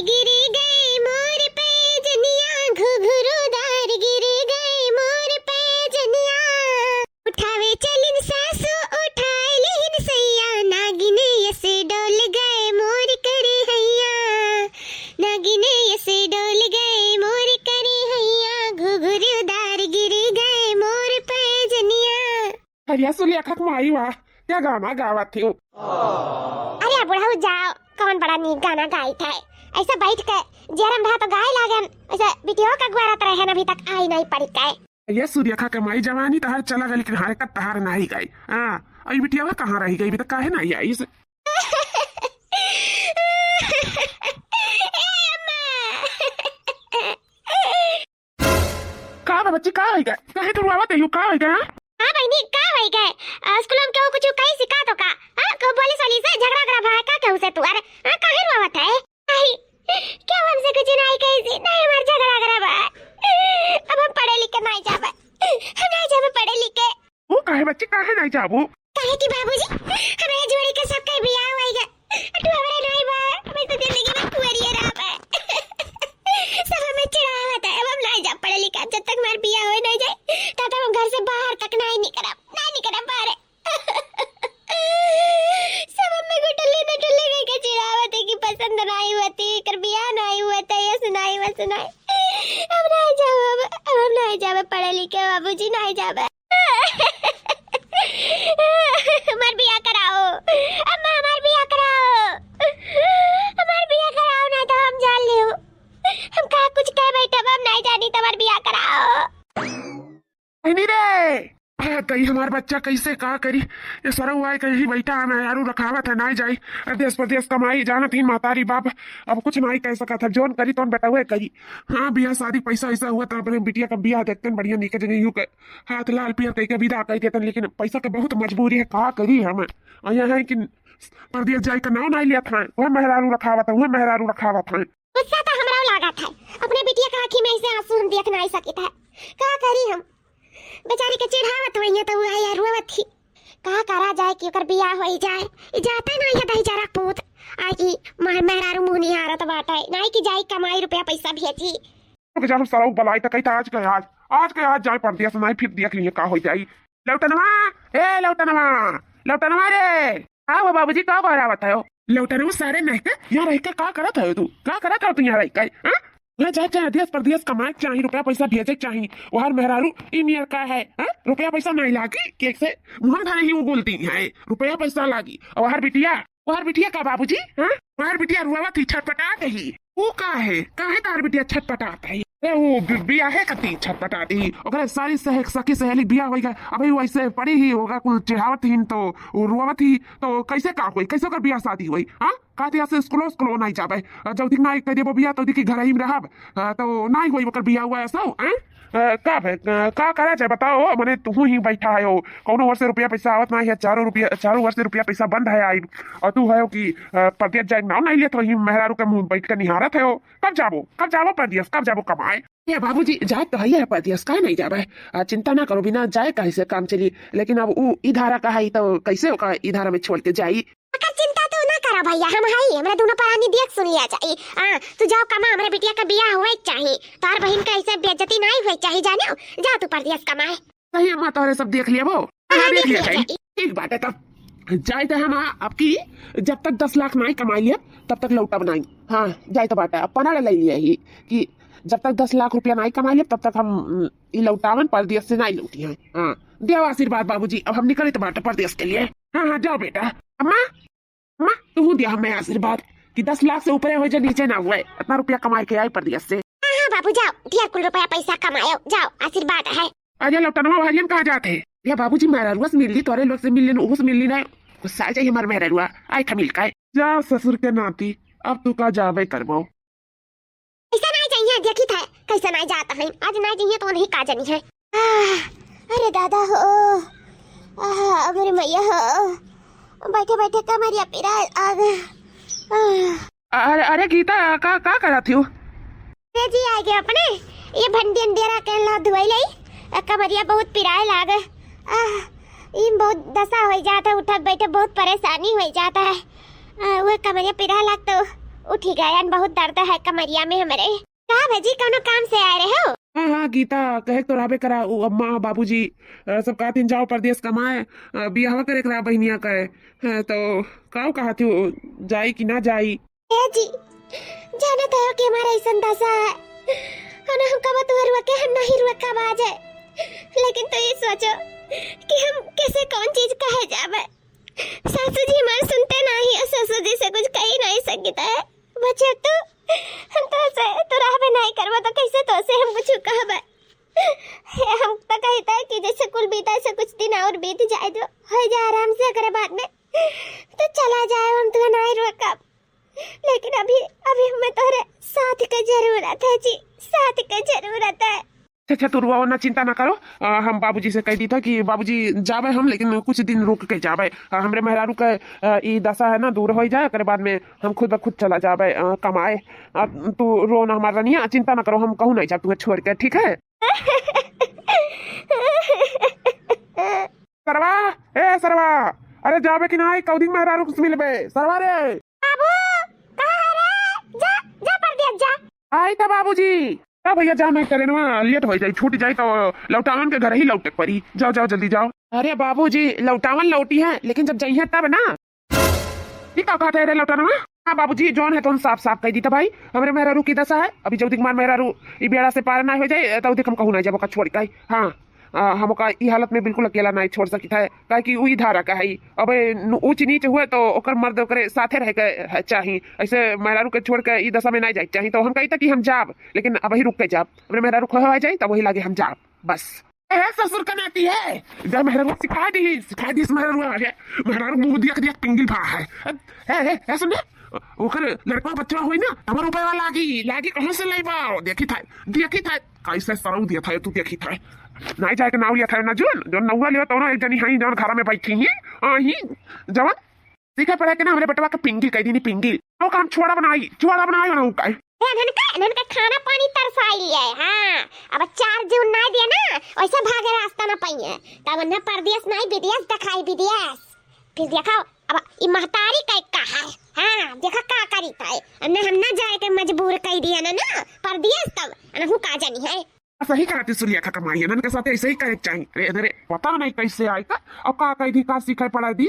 गिर गए मोर पे जनिया, घुघरूदार गिर गए मोर पे जनिया। उठावे चलिन सासू उठाए लेन सैया, नागिने ऐसे डोल गए मोर करे हैया, नागिने ऐसे डोल गए मोर करे हैया, घुघरूदार गिर गए मोर पे जनिया। अरे सुलिया खक माई वाह, क्या गाना गावत थी। अरे बुढ़ाऊ जाओ, कौन बड़ा नीक गाना गाइत है। ऐसा बैठ के जरम भा तो गाय लागन, ऐसा बिटियो का ग्वारत रहे अभी तक आई नहीं पड़ी काय। ये सूर्यखा के माई जवानी तहार चला गई, लेकिन हरकत तहार नहीं गई। हाँ अभी बिटिया कहाँ रही गई, अभी तक काहे नहीं आई इसे। का बच्ची का है गए, काहे तुम आवत है, का है गए। हां बहनी का है गए, स्कूल में क्यों कुछ कहीं सिखा तो का। हां को बोली सोली से झगड़ा करा भा का कहू से तू। अरे हां काहे रोवत है। आई क्या हमसे कुछ नहीं कही नहीं, हमार झगड़ा करा भा। अब हम पढ़े लिखे नहीं जाबे, हम नहीं जाबे पढ़े लिखे। वो काहे बच्ची काहे नहीं जाबू। काहे की बाबूजी हमारे जोड़ी के सब के बियाह होइगा, तू हमारे नहीं बा, मैं तो जिंदगी में कुंवारी रहा बा। सब हमें चिढ़ावत है, अब हम नहीं जा पढ़े लिखा, जब तक हमार बियाह होए नहीं जाए तब तक हम घर से बाहर तक नहीं निकलब बाहर। सब हमें को टल्ले गई के चिढ़ावत है कि पसंद नहीं होती, कर बियाह नहीं हुआ था, ये सुनाई वो सुनाई। अब नहीं जाओ, अब हम नहीं जावे पढ़े लिखे बाबूजी, नहीं जावे। हमार बियाह कराओ अम्मा, हमार बियाह कराओ, हमार बियाह कराओ, नहीं तो हम जान लियो। हम कहा कुछ कह बैठे, हम नहीं जानी, तुम्हार बियाह कराओ। नहीं रे कहीं हमार बच्चा कैसे का करी, ये सर हुआ है कहीं बैठा है, मैं यारू रखावत है नहीं जाई, देश प्रदेश कमाई जानत ही मातारी बाप, अब कुछ नहीं कह सका था, जोन करी तो बेटा हुए करी। हाँ बियाह शादी पैसा ऐसा हुआ था, अपने बिटिया का बियाह देखते बढ़िया निकल जगह यूं के हाथ लाल पियर कह के विदा कह देते, लेकिन पैसा के बहुत मजबूरी है, का करी हम यहाँ है कि परदेश जाए का नाव नहीं लिया था, वह मेहरारू रखावत है, वह मेहरारू रखावत है। गुस्सा तो हमरा लगा था, अपने बिटिया का आंखी में ऐसे आंसू हम देख नहीं सकी था, का करी हम बेचारी के चिढ़ावत होइए तो वह यार रोवत थी। का करा जाए कि ओकर बियाह होई जाए, जाता नहीं है दही जरा पूत आई मेहरारू मुंह नहीं हारत बाटे, नहीं कि जाई कमाई रुपया पैसा भेजी। तो जब सराउ बलाई तो कही आज के आज जाए परदेश नहीं, फिर देख लिए का हो जाई। लौटनवा ए लौटनवा रे, आओ बाबूजी का बरावत है। लौटनवा सारे नहीं के यहाँ रह के का करत है, तू का करत है, तू यहाँ रह के मैं चाहे देश प्रदेश कमाए चाहिए, रुपया पैसा भेजे चाहिए, वहां मेहरारू इंजीनियर का है, रुपया पैसा नहीं लागी केक से मुहर धारे ही वो बोलती है, रुपया पैसा लागी। और वहां बिटिया का बाबूजी, वहां बिटिया रुआवा थी छटपटाते ही, वो का है तार बिटिया छटपटाता है, वो बिया है कती छटपटाती, ओकरे सारी सखी सहेली बिया होइगा, अबे वो ऐसे पड़ी ही होगा कुल चिढ़ावत ही तो रुआवत ही, तो कैसे का होई, कैसे ओकर बिया शादी होई। हां कहते से स्कूलो नहीं जाबे, जब तक नहीं कह देबो बिया तो दिखी घर ही में रहब, तो नहीं होई ओकर बिया हुआ ऐसा। का करा जाए बताओ, मने तू ही बैठा है हो, कौनो वर्ष से रुपया पैसा आवत नहीं है, चारों वर्ष से रुपया पैसा बंद है आई, और तू है कि परदेश जाए नाव नहीं लेत वही मेहरारू के मुंह बैठ कर निहारत है हो। कब जाबो परदेश, कब जाबो कमाए। ये बाबूजी जाए तो है परदेश, का नहीं जाबे, चिंता ना करो, बिना जाए कैसे काम चली, लेकिन अब वो इधारा का है तो कैसे होगा इधारा में छोड़ के जाई। चिंता तो ना करो भैया, हम हाई हमरा दोनों परानी देख सुन लिया चाहिए। तू जाओ कमा, हमरा बिटिया का बियाह होए चाहिए, तार बहन का ऐसे बेइज्जती नहीं होए चाहिए, जानो जा तू परदेश कमाए। सही अम्मा तोरे सब देख लिया वो, देख लिया चाहिए, ठीक बात है। तब जाए तो हम आपकी जब तक 10 लाख नहीं कमाई लिया तब तक लौटब नहीं। हाँ जाए तो बात है, अपना ले लिया ही कि जब तक 10 लाख रुपया नहीं कमा लिया तब तक हम लौटावन परदेश से नहीं लौटी है। हाँ देव आशीर्वाद बाबूजी, अब हम निकले तो बाटे परदेश के लिए। हाँ जाओ बेटा। अम्मा तू दिया हमें आशीर्वाद कि 10 लाख से ऊपर हो जाए, नीचे ना हुए, इतना रुपया कमा के आई परदेश से। हाँ बाबू जाओ, ढेर कुल रुपया पैसा कमाओ, जाओ आशीर्वाद है। अजय लौटनवा भालियन कहाँ जाते या बाबूजी, मेहरुआ से मिल ली, तोरे लोग से मिल ली, उस मिल ली ना, गुस्सा चाहिए हमारे मेहरुआ आई था मिल का। जा ससुर के नाती, अब तू का जावे करबो। ऐसा नहीं चाहिए, देखी था कैसा नहीं जाता है, आज नहीं चाहिए तो नहीं का जानी है। अरे दादा हो, मेरे मैया हो, बैठे बैठे कमरिया पिरा आ गया। अरे गीता का करा थी रे जी आ गए अपने, ये भंडी अंधेरा के ला धुआई लई, कमरिया बहुत पिराए लागे, इन बहुत दशा हो जाता, उठक बैठे बहुत परेशानी हो जाता है, वो कमरिया पिरा लाग तो उठी गए, बहुत दर्द है कमरिया में हमारे। कहा भजी कौनो काम से आए रहे हो? हाँ हाँ गीता कहे तो रहबे करा, वो अम्मा बाबूजी सब कहते जाओ परदेश कमाए, बियाह करे करा बहनिया कहे। तो काऊ कहा थी जाई कि ना जाई? ए जी जाने तो हो कि हमारा ऐसा दशा है, और हम कब तो रुआ के हम नहीं रुआ कब आ जाए। लेकिन तो ये सोचो कि हम कैसे कौन चीज कहे जावे। सासू जी हमारे सुनते नहीं है, ससुर जी से कुछ कह ही नहीं सकता है। बच्चे तो हम तो से तो रहबे नहीं करवा तो कैसे तो से हम कुछ कहबे। हम तो कहता है कि जैसे कुल बीता से कुछ दिन और बीत जाए, जो हो जाए आराम से, अगर बाद में तो चला जाए, हम तो नहीं रुका। लेकिन अभी अभी हमें तोहरे साथ की जरूरत है जी, साथ की जरूरत है। अच्छा तू रुआ ना, चिंता ना करो। हम बाबूजी से कह दी था कि बाबूजी जावे हम, लेकिन कुछ दिन रुक के जावे। हमरे मेहरारू के ई दशा है ना, दूर हो जाए, कर बाद में हम खुद ब खुद चला जावे कमाए। तू रो ना हमारा रनिया, चिंता ना करो, हम कहूँ नहीं जा तुम्हें छोड़ के, ठीक है? सरवा ए सरवा, अरे जावे कि ना कौदी मेहरारू से मिलबे सरवा रे। बाबू कहाँ रे? जा जा पर दिया जा। आई था बाबूजी। क्या भैया जा, मैं करे ना लेट हो जाए, छूट जाए तो लौटावन के घर ही लौटे पड़ी। जाओ जाओ जल्दी जाओ। अरे बाबूजी लौटावन लौटी है, लेकिन जब जाइए तब ना। ठीक है कहते रे लौटाना। हाँ बाबूजी जौन है तो साफ साफ कह दी था भाई, हमारे मेहरारू की दशा है। अभी जब दिख मार मेहरारू ई बेड़ा से पार ना हो जाए तो दिख हम कहूँ ना जब छोड़ के। हाँ हम ई हालत में बिल्कुल अकेला नहीं छोड़ सकता है, काहे कि वही धारा का है। अब ऊंच नीच हुए तो ओकर मर्द ओकरे साथे रह के चाहिए, ऐसे मेहरारू के छोड़ के ई दशा में नहीं जाए चाहिए। तो हम कहता कि हम जाब, लेकिन अब ही रुक के जाब। अपने मेहरारू खोया जाए तब वही लागे हम जाब बस। ससुर का नाती है, जब मेहरारू सिखा दी मेहरारू आ गया, मेहरारू मुंह दिया दिया पिंगल भा है। सुन ओकर लड़का बच्चा हुई ना, हमारे रुपए वाला लागी कहाँ से लाई बाओ? देखी था कैसे सरऊ दिया था तू, देखी था नहीं जाए के नाव लिया था ना, जो नौवा लिया तो ना एक जनी हाई जौन घर में बैठी ही जवन सीखे पड़े के ना हमारे बेटवा के पिंगी कह दी पिंगी। तो काम छोड़ा बनाई ना उकाई का खाना पानी तरसाई है। हाँ अब 4 जून नहीं दिया ना, वैसे भागे रास्ता ना पाइए, तब न परदेश नहीं विदेश दिखाई विदेश। फिर देखो अब ई महतारी का है। हाँ देखा का करी पाए, हम ना जाए के मजबूर कर दिया ना परदेश, तब अनहु का जानी है। सही कहती सुलिया का कमाई नन के साथ ऐसे ही करे चाहिए। अरे पता नहीं कैसे आई का, अब का कही थी, का सीखे पढ़ाई दी,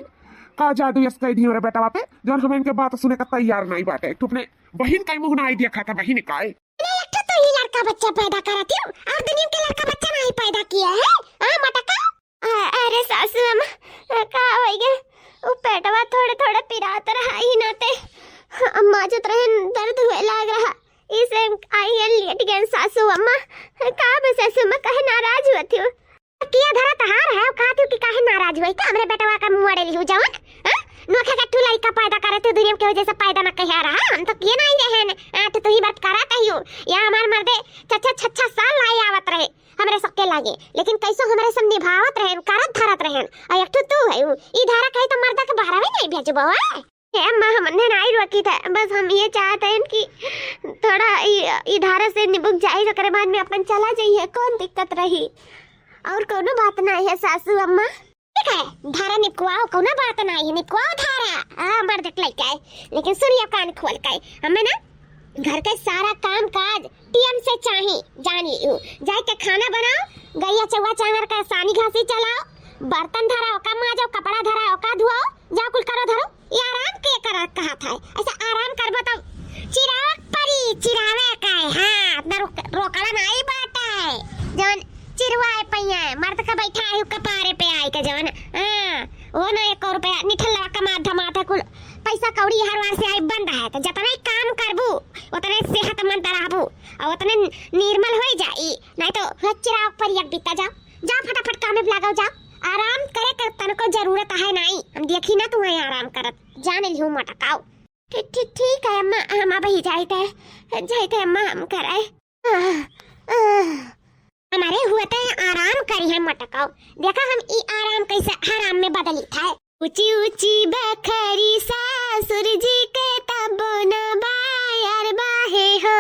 का जादू यस कही थी मेरे बेटा पे, जौन हम इनके बात सुने का तैयार नहीं बाटे। तू अपने बहन का मुंह ना आइडिया खाता, बहन का है तो ही लड़का बच्चा पैदा करती हूँ, और दुनिया के लड़का बच्चा नहीं पैदा किया है। हाँ मटका। अरे सासू अम्मा का हो गया, वो पेटवा थोड़े थोड़े पिरात रहा ही नाते, अम्मा जो तरह दर्द हुए लग रहा, इसे आई है लेट गए सासू अम्मा। का बस सासू अम्मा कहे नाराज हुई हो? किया धरा तहार है, कहती हूँ कि काहे नाराज हुई? का हमरे बेटवा का मुंह अड़ेली हो जवन नोखे का ठुलाई का पैदा करते दुनिया के वजह से पैदा ना कह रहा। हम तो किए नहीं रहे तो ही बात करा कहियो या हमार मर्दे छच्छा साल लाई आवत रहे हमरे सबके लागे, लेकिन कैसो हमरे सब निभावत रहे, करत धरत रहे। आ एक तू है ई धारा कहे तो मर्दा के बाहर नहीं भेजबो है। अम्मा हमने नहीं रोकी था, बस हम ये चाहते हैं कि थोड़ा ई धारा से निबुक जाए, तो करे बाद में अपन चला जाइए, कौन दिक्कत रही। और कोनो बात नहीं है सासू अम्मा, ठीक है धारा निपवाओ, कोनो बात नहीं है, निपवाओ धारा। मर्द लड़का है, लेकिन सुनिए कान खोल के, हमें ना घर का सारा काम काज टीएम से चाहिए, जान लियो। जाए के खाना बनाओ, गैया चौवा चांगर का सानी घासी चलाओ, बर्तन धराओ, का माजो, कपड़ा धराओ, का धुआओ, जाओ कुल करो धरो। ये आराम के कर कहा था, ऐसा आराम करबो तो चिराग परी चिरावे का है। हाँ अपना रोकला नहीं बाटा है, जवन चिरवाए पैया मर्द का बैठा है कपारे पे आई के जवन। हाँ वो ना 1 रुपया निठल्ला का माथा माथा कुल पैसा कौड़ी हर बार से आई बंद है, तो जितना ही काम करबू उतने सेहतमंद रहबू और उतने निर्मल हो जाई। नहीं तो चिराग पर एक बीता जाओ फटाफट काम में लगाओ, जाओ आराम करे कर, तनको जरूरत है नहीं, हम देखी ना तुम्हें आराम करत, जाने लिहूं मटकाओ। ठीक है अम्मा, हम अब ही जाते अम्मा, हम करे हमारे हुए थे आराम करी है मटकाओ। देखा हम ई आराम कैसे हराम में बदली था। ऊंची ऊंची बखरी सासुर जी के तब न बायर बाहे हो,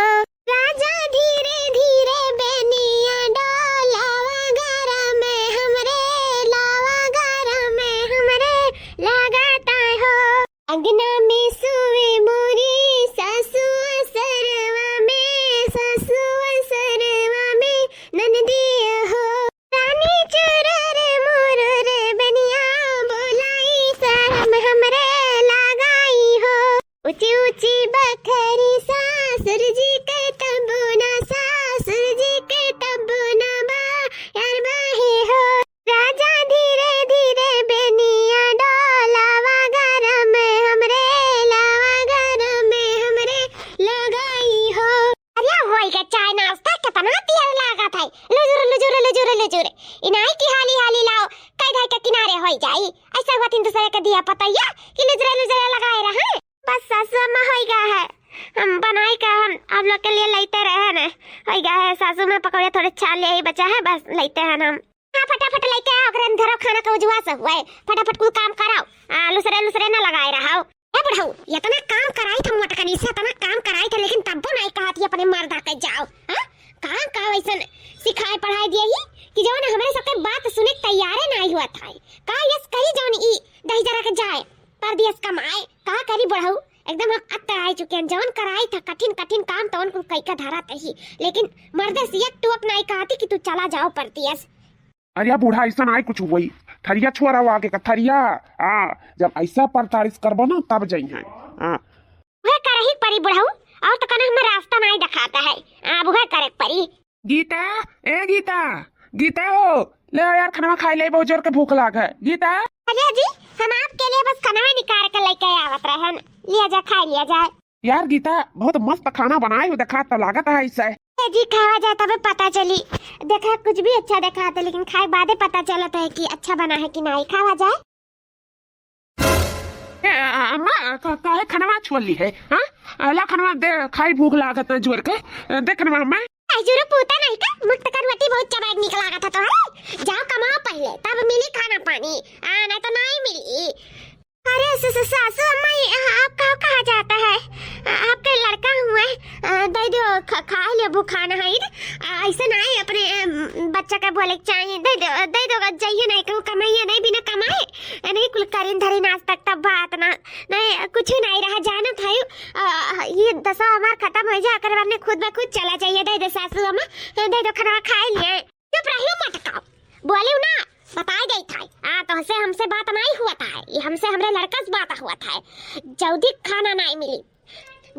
राजा धीरे धीरे बेनिया डोलावा घर में हमरे, लावा घर में हमरे लगाता हो। अंगना में सुवे मोरी सास बखरी सासुर जी के तंबूना सासुर जी के तंबूना बा यार बाहे हो राजा धीरे धीरे बेनिया डोलावा घर में हमरे लावा घर में हमरे लगाई हो। अरे होई का चाय नाश्ता कितना तियार लागा था लजुर इनाई की हाली हाली लाओ कई धाई के किनारे होई जाई ऐसा हुआ तीन दूसरे के दिया पतैया कि लजुर लगाए रहा बस सासू अम्मा होई गा है हम बनाई का हम आप लोग के लिए लेते रहे ना होई गा है सासू में पकौड़े थोड़े छाल ले ही बचा है बस लेते हैं हम। हाँ फटाफट लेके आओ अगर धरो खाना का उजवा से हुआ है फटाफट कुल काम कराओ लुसरे न लगाए रहा ए बुढ़ऊ इतना काम कराई था मोटकनी से इतना काम कराई था लेकिन तब नहीं कहा थी अपने मर्दा के जाओ हां कहां का वैसे सिखाए पढ़ाई दिए ही कि जवन हमारे सबके बात सुने तैयार नहीं हुआ था का यस कही जवन ई दही जरा के जाए परदेश कमाए का करी बुढ़ऊ एकदम हम अत्तर आई चुके हैं जवन कराई था कठिन काम तो उनको कई का धारा तही लेकिन मर्दे से एक टोक नहीं कहती कि तू चला जाओ परदेश। अरे बूढ़ा ऐसा नहीं कुछ हुई थरिया छोरा आगे का थरिया जब ऐसा परतारिश करबो ना तब जाई है वह करही परी बुढ़ऊ और तो कना हमें रास्ता नहीं दिखाता है वह करे परी। गीता ए गीता हो ले यार खाना खा ले बहुत जोर के भूख लाग है गीता। अरे जी हम आपके लिए बस खाना निकाल कर लेके आवत रहे हैं लिया जा खा लिया जाए। यार गीता बहुत मस्त खाना बनाए हो देखा तो लागत है ऐसा जी खावा जाए तब पता चली देखा कुछ भी अच्छा देखा था लेकिन खाए बादे पता चलता है कि अच्छा बना है कि नहीं खावा जाए। अम्मा काहे खाना छोड़ ली है हां अला खाना दे खाई भूख लागत है जोर के देखना अम्मा जरूर पूता नहीं का मुक्त करवटी बहुत चबाड़ निकला था तो है जाओ कमाओ पहले तब मिली खाना पानी नहीं तो नहीं मिली। अरे सासू अम्मा आप कहाँ जाता है आपके लड़का हुए दे दो खा ले भूखा ना है ऐसे नहीं अपने बच्चा का बोले चाहिए दे दो जाइए नहीं कहूँ कमाइए नहीं बिना कमाए नहीं कुल करीन धरी नाच तक तब बात ना नहीं कुछ नहीं रहा जाना था ये दशा हमारा खत्म हो जाए कर वरने खुद ब खुद चला जाइए दे दो सासू अम्मा दे दो खाना खा लिए चुप रहियो मटकाओ बोलियो ना बताई गई था तो हमसे बात नहीं हुआ था ये हमसे हमारे लड़का से बात हुआ था जल्दी खाना नहीं मिली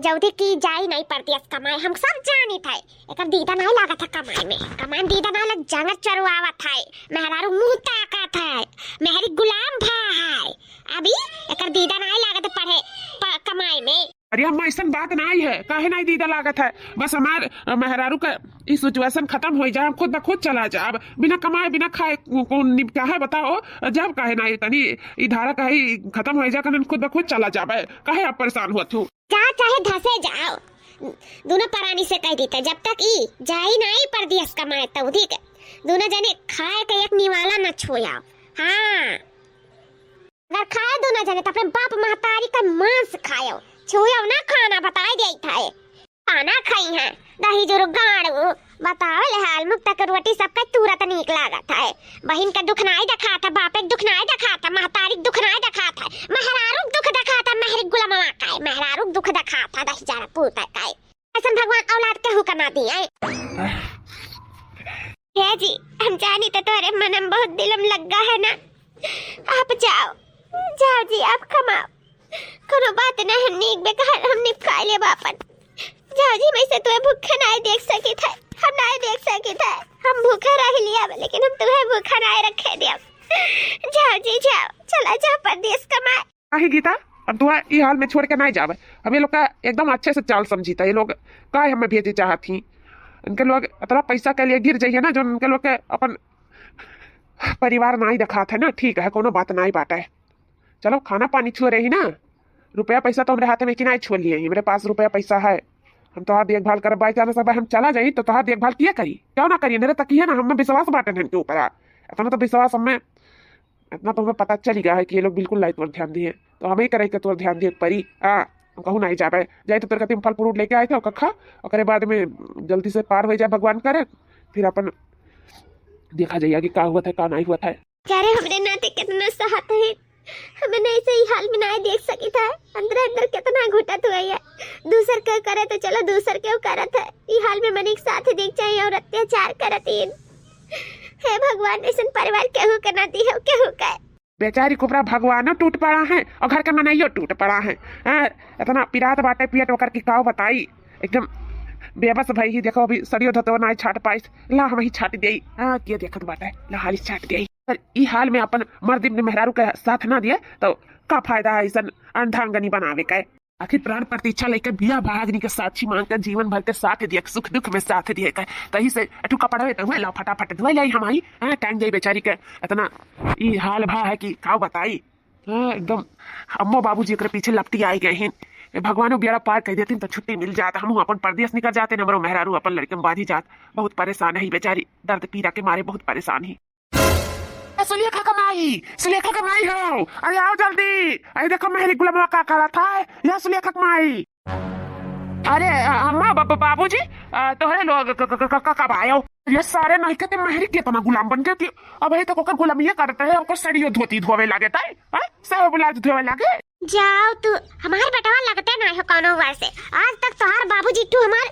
जल्दी की जाई नहीं पड़ती कमाए हम सब जानी थे एक दीदा नहीं लगा था कमाए दीदा नहीं लग जंगल चरुआवा था मेहरारू मुंह ताका था मेहरी गुलाम भा है अभी एक दीदा नहीं लगा था पढ़े कमाए में। अरे अम्मा ऐसा बात नहीं है काहे नहीं दीदा लागत है बस हमार मेहरारू का इस सिचुएशन खत्म हो जाए हम खुद ब खुद चला जाए अब बिना कमाए बिना खाए कौन निपटा है बताओ जब काहे नहीं तनी ई धारा काहे खत्म हो जाए कन खुद ब खुद चला जाए काहे आप परेशान होत हो जा चाहे धसे जाओ दोनों परानी से कह देते जब तक ई जाई नहीं परदेश कमाए तब ठीक दोनों जने खाए के एक निवाला न छोया। हाँ अगर खाए दोनों जने तो अपने बाप महतारी का मांस खाओ छुयो ना खाना बताई गई था खाना खाई है दही जोरो गाड़ू बताओ ले हाल मुक्ता के रोटी सबका तुरंत निक लागा था बहन का दुख नहीं देखा था बाप एक दुख नहीं देखा था महतारी दुख नहीं देखा था मेहरारू दुख देखा था मेहरी गुलामा का मेहरारू दुख देखा था दही जारा पूता का ऐसा भगवान औलाद के हुक्म ना दिए है जी हम जानी तो तोरे मनम बहुत दिलम लगा है ना आप जाओ जी आप कमाओ कोनो बात न हम नीक बेकार हम निपका ले बापन जाओ जी मैं से तुम्हें भूखा नहीं देख सके थे हम नहीं देख सके थे हम भूखा रह लिया लेकिन हम तुम्हें भूखा नहीं रखे दिया जाओ जी जाओ चला जाओ परदेश कमाए। काहे गीता अब तू ये हाल में छोड़ के नहीं जावे हम ये लोग का एकदम अच्छे से चाल समझी था ये लोग काहे हमें भेजे चाहती इनके लोग इतना पैसा के लिए गिर जाइए ना जो उनके लोग के अपन परिवार नहीं दिखा था ना ठीक है कोनो बात नहीं बाटा है चलो खाना पानी छुए रही ना रुपया पैसा तो हमारे हाथ में कि नहीं छोड़ लिए मेरे पास रुपया पैसा है हम तो देखभाल कर बाई जाना सब हम चला जाई तो तोहार देखभाल किया करी क्यों ना करिए मेरे तक है ना हमें विश्वास बांटे इनके ऊपर इतना तो विश्वास हमें इतना तो हमें पता चल गया है कि ये लोग बिल्कुल लाइट पर ध्यान दिए तो हमें ही करे कि तोर ध्यान दिए परी कहूँ नहीं जा पाए जाए तो तेरे फल फ्रूट लेके आए थे कखा और बाद में जल्दी से पार हो जाए भगवान करे फिर अपन देखा जाइए कि क्या हुआ था क्या नहीं हुआ था। हमरे नाते कितना साहत है हमें नहीं सही हाल में नहीं देख सकी था अंदर अंदर कितना घुटत हुआ है दूसर के करे तो चलो दूसर के करत है ये हाल में मन एक साथ देख चाहिए और अत्याचार करत है भगवान ऐसा परिवार केहू के ना दी है केहू का बेचारी कुबरा भगवानो टूट पड़ा है और घर का मनाइयो टूट पड़ा है। हाँ, इतना पिरात बाटे पियट होकर की काव बताई एकदम बेबस भाई ही। देखो अभी सड़ियो धतो ना छाट पाइस ला हम ही छाट देई। हाँ के देखत बाटे ला हाली छाट देई। पर ई हाल में अपन मर्द ने मेहरारू के साथ ना दिए तो का फायदा है ऐसा अंधांगनी बनावे का। आखिर प्राण प्रतिष्ठा लेकर बिया भागनी के साक्षी मांगकर जीवन भर के साथ दिया सुख दुख में साथ दिए का। तही से अटू कपड़ा तो हुए ला फटाफट धोई लाई हमारी। हाँ टाइम जाई बेचारी के इतना ई हाल भा है कि का बताई। हाँ एकदम अम्मो बाबूजी के पीछे लपटी आई गए हैं। भगवानो बेड़ा पार कर देती तो छुट्टी मिल जाता। हम अपन परदेश निकल जाते नमरो मेहरारू अपन लड़के में बाधी जात। बहुत परेशान है बेचारी दर्द पीड़ा के मारे बहुत परेशान है। सुलेखा कमाई हो अरे आओ जल्दी। अरे देखो मेहरी गुलाम का करा था यह सुलेखा कमाई। अरे अम्मा बाबूजी तोहरे लोग कब आयो। ये सारे नहीं कहते मेहरी के तना गुलाम बन गए कि अब तो ओकर गुलामिया करते है ओकर सड़ियो धोती धोवे लागे ताई सब बुलाज धोवे लागे। जाओ तू हमारे बेटवा लगते ना हो कौनो बार से आज तक तोहार बाबूजी तू हमार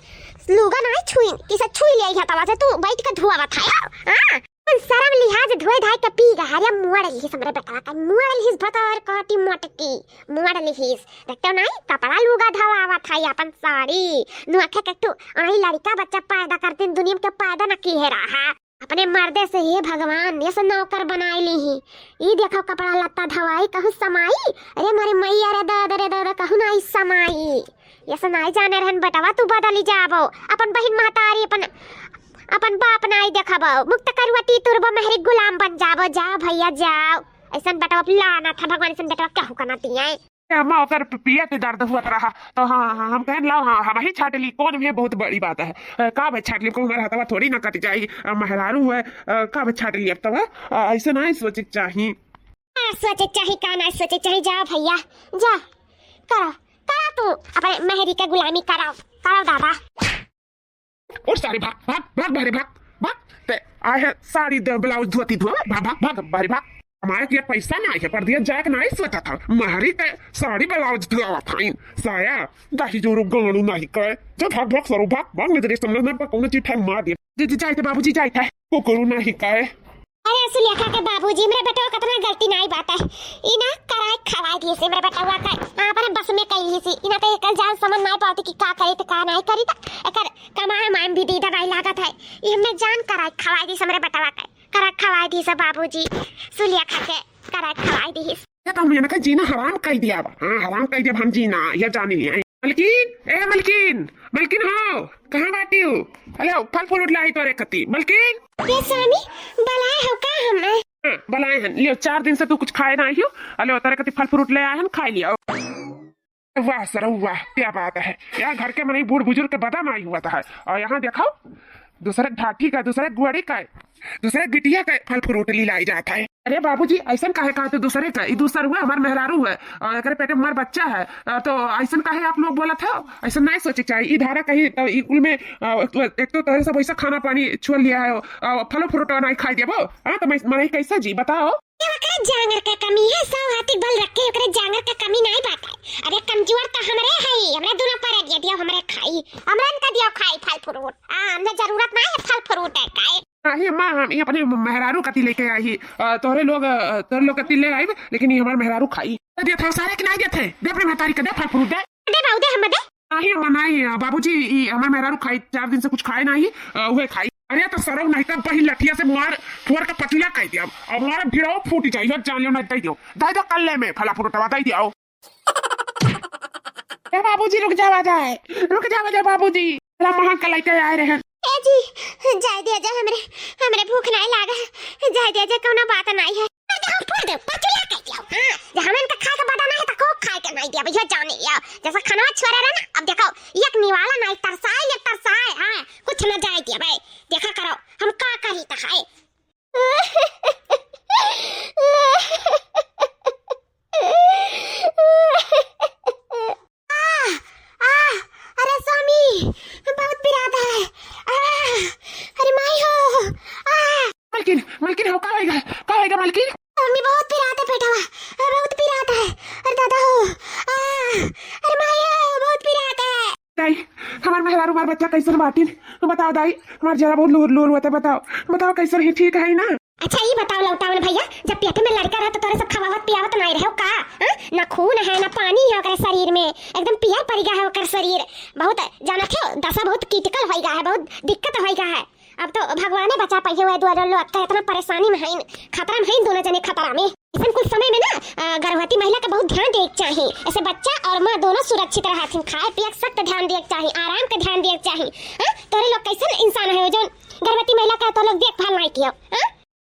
लुगा नहीं छुईन किसे छुई ले आई हतवा से तू बैठ के धुआवा था। हां शर्म लिहाज धोए धाय के पी गहारिया मुआड़ लिहिस हमरे बेटवा का मुआड़ लिहिस भतर काटी मोटकी मुआड़ लिहिस देखते नहीं कपड़ा लुगा धवावा था अपन साड़ी नुआखे के तू आई लड़का बच्चा पैदा करते दुनिया में पैदा न की है रहा अपने मर्दे से हे भगवान ये सब नौकर बनाई ली ही। ई देखो कपड़ा लत्ता धवाई कहूं समाई अरे मारे मैया रे दादा कहूं ना इस समाई ये सब नहीं जाने रहन बेटवा तू बदली जाबो अपन बहिन महतारी अपन बाप नाई देखबो मुक्त करवती तुरबो मेहरी गुलाम बन जाबो। जाओ भैया जाओ ऐसा बेटवा लाना था भगवान ऐसा बेटवा क्या होना तिया अम्मा ओकर पिया के दर्द हुआ रहा तो हाँ हम कहन लाओ हाँ हम ही छाट ली कौन भी बहुत बड़ी बात है। का भाई छाट ली को हमारा हथवा थोड़ी ना कट जाई मेहरारू है का भाई छाट ली अब तो ऐसा नहीं सोचे चाहिए का ना सोचे चाहिए। जाओ भैया जा करो तू अपने मेहरी का गुलामी करो दादा। और सारे भाग भारी भाग ते आए है साड़ी ब्लाउज धोती धोवे भाग भारी भाग। हमारे के पैसा ना है पर दिया जाए नहीं सोचा था महरी ते साड़ी ब्लाउज धोवा था साया दाही जोरो गाणू नहीं करे जो भाग सरो भाग नहीं दे समझ पर कौन चीज ठग मार दिया जी जाए थे बाबूजी जाए थे को करू नहीं करे। अरे सुलेखा के बाबूजी मेरे बेटा का कितना गलती नहीं बात है इना कराए खवाए दिए से मेरे बेटा का अपन बस में कही सी इना तो एक जान समझ नहीं पाती कि का करे तो का नहीं करी त एकर कमाए मान भी दी दवाई लागत है ई हमने जान कराए खवाए दी से मेरे बेटा का करा खवाए दी से बाबूजी सुलेखा के कराए खवाए दी ये तो मैंने कहा जीना हराम कर दिया। हां हराम कर दिया हम जीना ये जानी है। मलकिन हो कहाँ बैठी हो। हेलो फल फ्रूट लाई तो रेखती मलकिन ये स्वामी बलाए हो का हमें बलाए हैं लियो 4 दिन से तू कुछ खाए नहीं हो। हेलो तारे कति फल फ्रूट ले आए हैं खा लिया। वाह सर वाह क्या बात है यहाँ घर के मने बूढ़ बुजुर्ग के बदम आई हुआ था और यहाँ देखो दूसरे ढाठी का दूसरे गुआड़ी का दूसरे गिटिया का फल फ्रूट लाई जाता है। अरे बाबूजी ऐसा काहे कहा तो दूसरे का दूसरा हुआ हमारे मेहरारू है और अगर पेटे में हमारा बच्चा है तो ऐसा काहे आप लोग बोला था ऐसा नहीं सोचे चाहिए। धारा कहीं तो कुल में एक तो तरह से वैसा खाना पानी छोड़ लिया है फलो फ्रूट नहीं खाई दिया वो तो मैं कैसे जी बताओ। जांगर का कमी है सौ हाथी बल रखे ओकरे जांगर का कमी नहीं बात है। अरे कमजोर तो हमरे है हमरे दोनों पर दिया हमरे खाई हमरन का दिया खाई फल फ्रूट हमने जरूरत नहीं है फल फ्रूट है खाए नहीं अम्मा हम ये अपने मेहरारू कती लेके आई तोरे लोग कती ले आई लेकिन ये हमारे मेहरारू खाई दिया था सारे के नहीं दिए थे दे अपने महतारी का दे फल फ्रूट दे बाबू दे हम दे नहीं अम्मा नहीं बाबूजी हमारे मेहरारू खाई 4 दिन से कुछ खाए नहीं वह खाई। अरे तो सरव नहीं तो पहले लठिया से मार ठोर का पटुला कह दिया अब हमारा भिड़ो फूट जाइए जान लो ना दे दो कल में फला फ्रूट दे दियो। बाबूजी रुक जावा बाबूजी महा कल लेके आए रहे ए जी जाय दे जा हमरे भूख नहीं लागा जाय दे जा कोनो बात नहीं है पटुला कह दियो हमन का खा के बड़ा नहीं तो को खाए के नहीं दिया भैया जाने या जैसा खाना छोड़े रहा ना अब देखो एक निवाला नहीं तरसाए हां कुछ ना जाए दिया भाई देखा करो हम का करी त खाए। अरे स्वामी बहुत पिराता है अरे माई हो मलकिन हो का होएगा मलकिन स्वामी बहुत पिराता बेटा बहुत पिराता है अरे दादा हो अरे माई हो बहुत पिराता है। दाई हमारे मेहरारू हमारे बच्चा कैसे बाटी बताओ दाई हमारे जरा बहुत लोर हुआ था बताओ कैसे ही ठीक है ना अच्छा ये बताओ लौटावन भैया, जब पेट में लड़का रहा तो तोरे सब खवावत पियावत नहीं रहे हो का? ना खून है ना पानी है ओकर शरीर में, एकदम पियर पड़ गया है ओकर शरीर। बहुत जाना थे दशा बहुत क्रिटिकल हो गया है, बहुत दिक्कत हो गया है। अब तो भगवान बचा पाइए हुए द्वारा लोग का इतना परेशानी में है, खतरा में है, दोनों जने खतरा में। ऐसे कुछ समय में ना गर्भवती महिला का बहुत ध्यान देना चाहिए, ऐसे बच्चा और माँ दोनों सुरक्षित रहथिन। खाए पिए सख्त ध्यान देना चाहिए, आराम का ध्यान देना चाहिए। तोरे लोग कैसे इंसान है जो गर्भवती महिला का तो लोग देखभाल नहीं किया?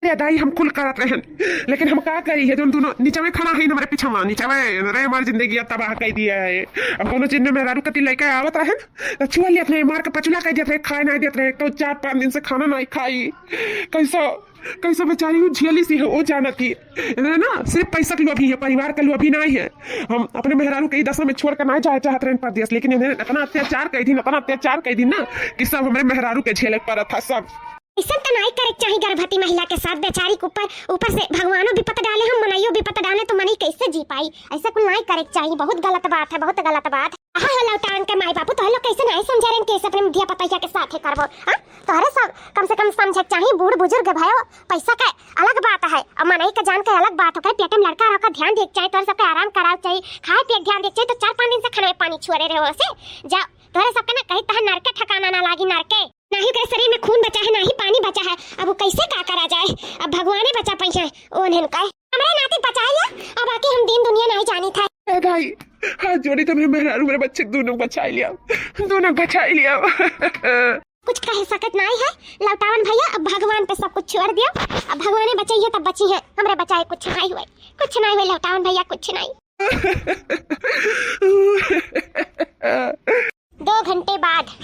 अरे दाई हम कुल करत रहन, लेकिन हम का करी है जो दोनों नीचे में खड़ा है हमारे पीछे में नीचे में रे हमारी जिंदगी तबाह कर दिया है। अब कोनो चीज में मेहरारू कति लेके आवत रहन छुआ लियत नहीं, मार के पचुला कर दियत रहे, खाए नहीं देत रहे। तो 4-5 दिन से खाना नहीं खाई, कैसा बेचारी वो झेली सी है वो जाना थी ना। सिर्फ पैसा के लोभी है, परिवार का लोभी नहीं है। हम अपने मेहरारू के दशा में छोड़ कर नहीं जाए चाहते रहे परदेश, लेकिन इन्हें इतना अत्याचार कर दी ना कि सब हमारे मेहरारू के झेले पड़ा था सब। ऐसा तो नहीं करे चाहिए गर्भवती महिला के साथ, बेचारी के ऊपर से भगवानों विपत डाले, हम मनाइयो विपत डाले तो मनी कैसे जी पाई? ऐसा कुछ नहीं करे चाहिए, बहुत गलत बात है, बहुत गलत बात। हाँ हो लौटान के माई बापू तो लोग कैसे नहीं समझ रहे कैसे अपने मुधिया पतैया के साथ ही करबो? तोहरे सब कम से कम समझ चाहिए, बूढ़ बुजुर्ग भयो, पैसा का अलग बात है और मनाई का जान का अलग बात होकर पेट में लड़का रखा ध्यान देख चाहिए, तोहरे सबके आराम कराव चाहिए, खाए पिए ध्यान देख चाहिए। तो 4-5 दिन से खाने में पानी छुअरे रहे से जा, तोहरे सबके ना कहीं तह नरके ठिकाना ना लागी, नरके नहीं के शरीर में खून बचा है ना ही पानी बचा है। अब वो कैसे का करा जाए? अब भगवान बचा पाई है ओन्हें का हमारे नाती बचाइए, अब बाकी हम दिन दुनिया नहीं जानी था। ए भाई हाथ जोड़ी तो मेरे बच्चे दोनों बचा लिया। कुछ कह सकत नहीं है लौटावन भैया, अब भगवान पे सब कुछ छोड़ दिया। अब भगवान बचाइए तब बची है, हमरे बचाए कुछ नहीं हुए लौटावन भैया, कुछ नहीं। 2 घंटे बाद।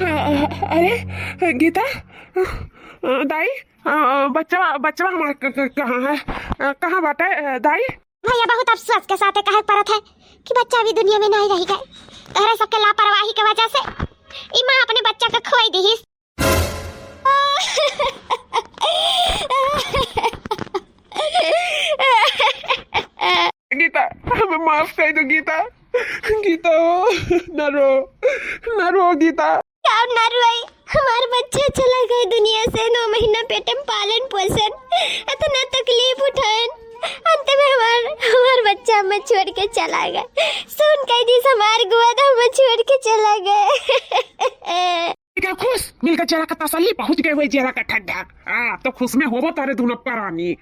अरे गीता दाई, बच्चा हमारा कहाँ है, कहाँ बात है दाई? भैया बहुत अफसोस के साथ कहे परत है कि बच्चा अभी दुनिया में नहीं रह गए, तोहरे सबके लापरवाही की वजह से ई मां अपने बच्चा का खोई दी। गीता हमें माफ कर दो गीता, न रो गीता। ना रोई, हमारा बच्चा चला गया दुनिया से, 9 महीना पेट में पालन पोषण, इतना तकलीफ उठाए, अंत में हमार बच्चा हमें छोड़ के चला गया। सुन कह दी हमार गोद हमें छोड़ के चला गया। खुश मिलकर जरा का तसल्ली पहुंच गए हुए जरा का ठंडा। तो खुश में होबो तारे दोनों परानी,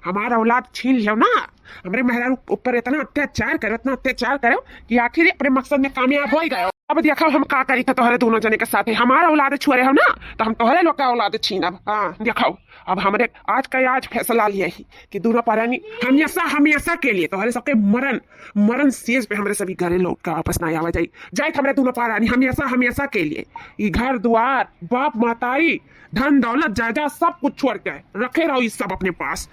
हमारा औलाद छीन लियो ना, हमारे मेहरारू ऊपर इतना अत्याचार करो कि आखिर अपने मकसद में कामयाब हो गए। अब देखो हम का करी था तोहरे दोनों जने के साथ, हमारा औलाद छुए हो ना तो हम तोहरे लोग का औलाद छीनब। देखो अब हमरे आज फैसला लिया ही कि दोनों परानी हमेशा के लिए तोहरे सबके मरण शेष पे हमरे सभी घरे लौट का वापस नहीं आवा जाए हमरे दोनों परानी हमेशा के लिए। ये घर द्वार बाप माताई धन दौलत जायदाद सब कुछ छोड़ के रखे रहो इस सब अपने पास।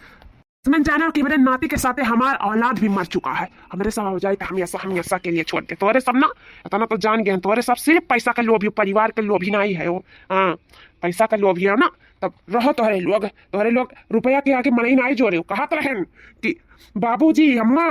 मैं जाना कि मेरे नाती के साथ हमारा औलाद भी मर चुका है, हमारे सब हो जाए तो हमेशा के लिए छोड़ के। तोरे सब ना इतना तो जान गए, तोरे सब सिर्फ पैसा का लोभी, परिवार के लोभी नहीं है वो। पैसा का लोभी है ना, तब रहो तोहरे लोग रुपया के आगे मनई नहीं जोड़े। कहत रहें कि बाबूजी अम्मा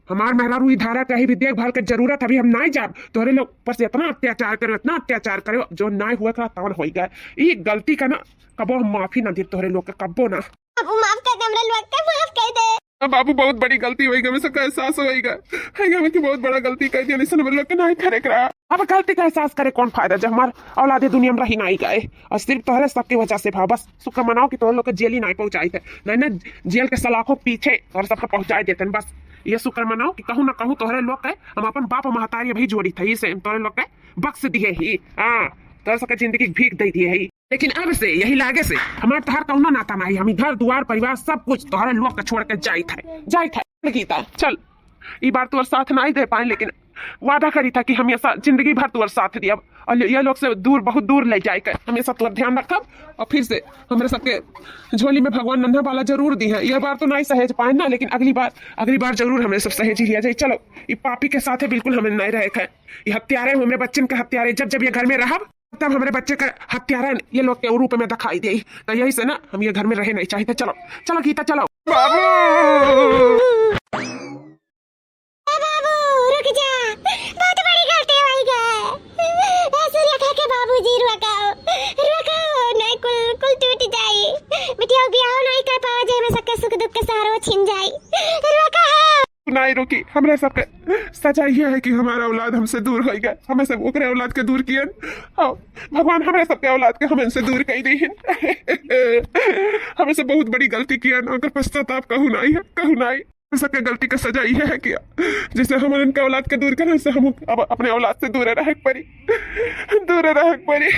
हमार मेहरारू धारा कहीं भी देखभाल के जरूरत अभी हम नहीं जाब, तोहरे लोग पर से इतना अत्याचार करो जो नहीं हुआ का तवन हो गया। ये गलती का ना कबो हम माफी ना दी तोहरे लोग का, कबो ना। अब माफ कर दे, हमरा लोग के माफ कर दे। बाबू बहुत बड़ी गलती होएगा, मैं सबका एहसास होएगा मैं कि बहुत बड़ा गलती कर दिया, लेकिन हम लोग के नहीं करे करा। अब गलती का एहसास करे कौन फायदा जब हमार औलादे दुनिया में रही नहीं गए और सिर्फ तोहरे सबकी वजह से भाव। बस शुक्र मनाओ कि तोहरे लोग के जेल ही नहीं पहुंचाई थे, नहीं जेल के सलाखों पीछे तोहरे सबको पहुंचाई देते। बस ये शुक्र मनाओ कि कहूँ ना कहूँ तोहरे लोग के हम अपन बाप महतारी भी जोड़ी थे, इसे तोहरे लोग के बख्श दिए ही, तोहरे सबके जिंदगी भीख दे दिए ही। लेकिन अब से यही लागे से हमारे तोहर कौनो नाता नहीं, हम घर द्वार परिवार सब कुछ तोहरे लोग के छोड़ के जाई था गीता। चल ये बार तोहर साथ नहीं दे पाए, लेकिन वादा करी था कि हमेशा जिंदगी भर तोहर साथ दिया और ये लोग से बहुत दूर ले जाए कर हमेशा तोहर ध्यान रखब। और फिर से हमारे सबके झोली में भगवान नन्हा वाला जरूर दी है। यह बार तो नहीं सहेज पाए ना, लेकिन अगली बार जरूर हमें सब सहेज लिया जाए। चलो ये पापी के साथ बिल्कुल हमें नहीं रहे, ये हत्यारे हमारे बच्चन के हत्यारे, जब ये घर में रहा तब हमारे बच्चे का हत्यारा ये लोग के रूप में दिखाई दे, तो यही से ना हम ये घर में रहे नहीं चाहते। चलो गीता चलो। बाबू रुक जा, बहुत बड़ी गलती हो गई। ऐसे रखा के बाबूजी रुकाओ नहीं कुल टूट जाए। बेटी कभी और बियाह नहीं कर पावा जे में सबके सुख दुख के सहारा छिन जाई रोका है। नहीं रोकी, हमरे सबके सच्चाई ये है कि हमारा औलाद हमसे दूर हो गए, हमें सब ओकरे औलाद के दूर किए। हाँ, भगवान हमरे सबके औलाद के हमें से दूर कर दी है। हमें से बहुत बड़ी गलती किया ना, अगर पश्चाताप कहूँ नहीं है, कहूँ नहीं। सबके गलती का सजा ये है किया, जैसे हम उनके औलाद के दूर करें, वैसे हम अब अपने औलाद से दूर रह पड़ी, दूर रह पड़ी।